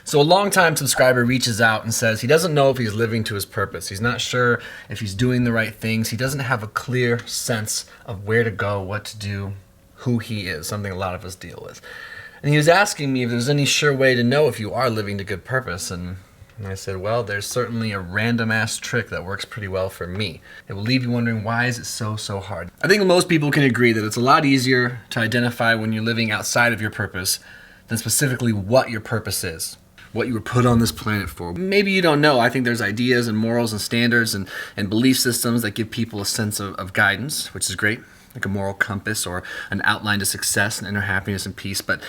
So a longtime subscriber reaches out and says he doesn't know if he's living to his purpose. He's not sure if he's doing the right things. He doesn't have a clear sense of where to go, what to do, who he is, something a lot of us deal with. And he was asking me if there's any sure way to know if you are living to good purpose. And I said, well, there's certainly a random-ass trick that works pretty well for me. It will leave you wondering, why is it so hard? I think most people can agree that it's a lot easier to identify when you're living outside of your purpose than specifically what your purpose is, what you were put on this planet for. Maybe you don't know. I think there's ideas and morals and standards and belief systems that give people a sense of guidance, which is great, like a moral compass or an outline to success and inner happiness and peace. But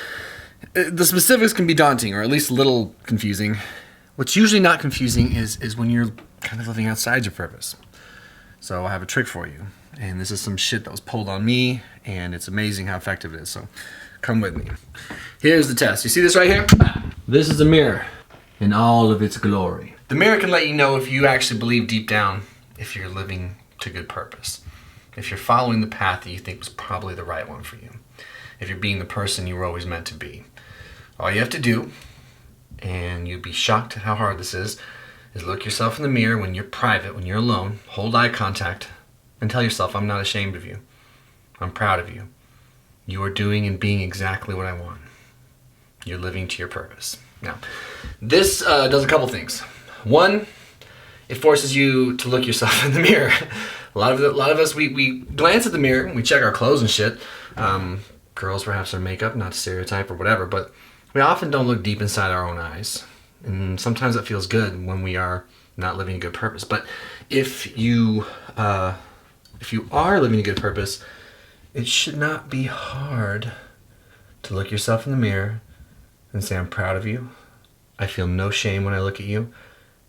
the specifics can be daunting, or at least a little confusing. What's usually not confusing is when you're kind of living outside your purpose. So I have a trick for you. And this is some shit that was pulled on me, and it's amazing how effective it is. So come with me. Here's the test. You see this right here? This is a mirror in all of its glory. The mirror can let you know if you actually believe deep down if you're living to good purpose. If you're following the path that you think was probably the right one for you. If you're being the person you were always meant to be. All you have to do, and you'd be shocked at how hard this is look yourself in the mirror when you're private, when you're alone, hold eye contact, and tell yourself, I'm not ashamed of you. I'm proud of you. You are doing and being exactly what I want. You're living to your purpose. Now, this does a couple things. One, it forces you to look yourself in the mirror. A lot of us, we glance at the mirror and we check our clothes and shit. Girls perhaps their makeup, not to stereotype or whatever, but we often don't look deep inside our own eyes. And sometimes that feels good when we are not living a good purpose. But if you are living a good purpose, it should not be hard to look yourself in the mirror and say, I'm proud of you. I feel no shame when I look at you,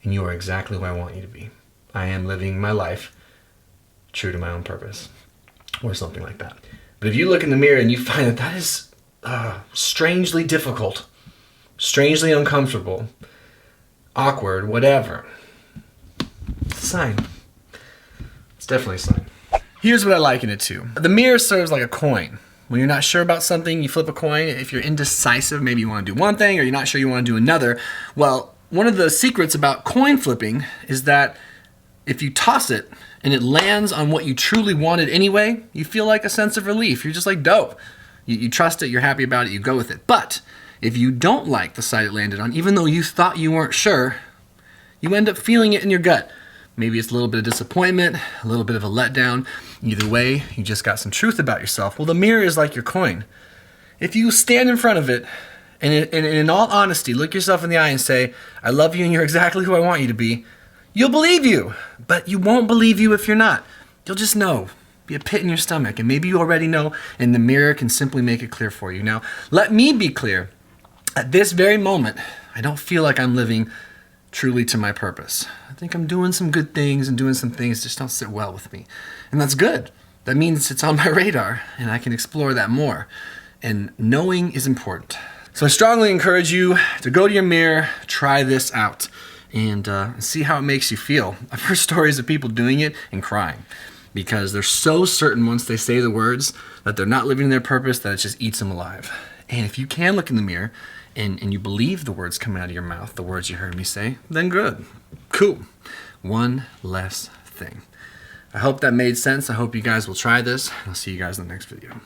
and you are exactly who I want you to be. I am living my life true to my own purpose, or something like that. But if you look in the mirror and you find that is strangely difficult, strangely uncomfortable, awkward, whatever, it's a sign. It's definitely a sign. Here's what I liken it to. The mirror serves like a coin. When you're not sure about something, you flip a coin. If you're indecisive, maybe you want to do one thing or you're not sure you want to do another. Well, one of the secrets about coin flipping is that if you toss it and it lands on what you truly wanted anyway, you feel like a sense of relief. You're just like, dope. You trust it, you're happy about it, you go with it. But if you don't like the side it landed on, even though you thought you weren't sure, you end up feeling it in your gut. Maybe it's a little bit of disappointment, a little bit of a letdown. Either way, you just got some truth about yourself. Well, the mirror is like your coin. If you stand in front of it and in all honesty, look yourself in the eye and say, I love you and you're exactly who I want you to be, you'll believe you. But you won't believe you if you're not. You'll just know. Be a pit in your stomach. And maybe you already know, and the mirror can simply make it clear for you. Now, let me be clear. At this very moment, I don't feel like I'm living truly to my purpose. I think I'm doing some good things and doing some things that just don't sit well with me. And that's good. That means it's on my radar and I can explore that more. And knowing is important. So I strongly encourage you to go to your mirror, try this out, and see how it makes you feel. I've heard stories of people doing it and crying because they're so certain once they say the words that they're not living their purpose that it just eats them alive. And if you can look in the mirror and you believe the words coming out of your mouth, the words you heard me say, then good. Cool. One less thing. I hope that made sense. I hope you guys will try this. I'll see you guys in the next video.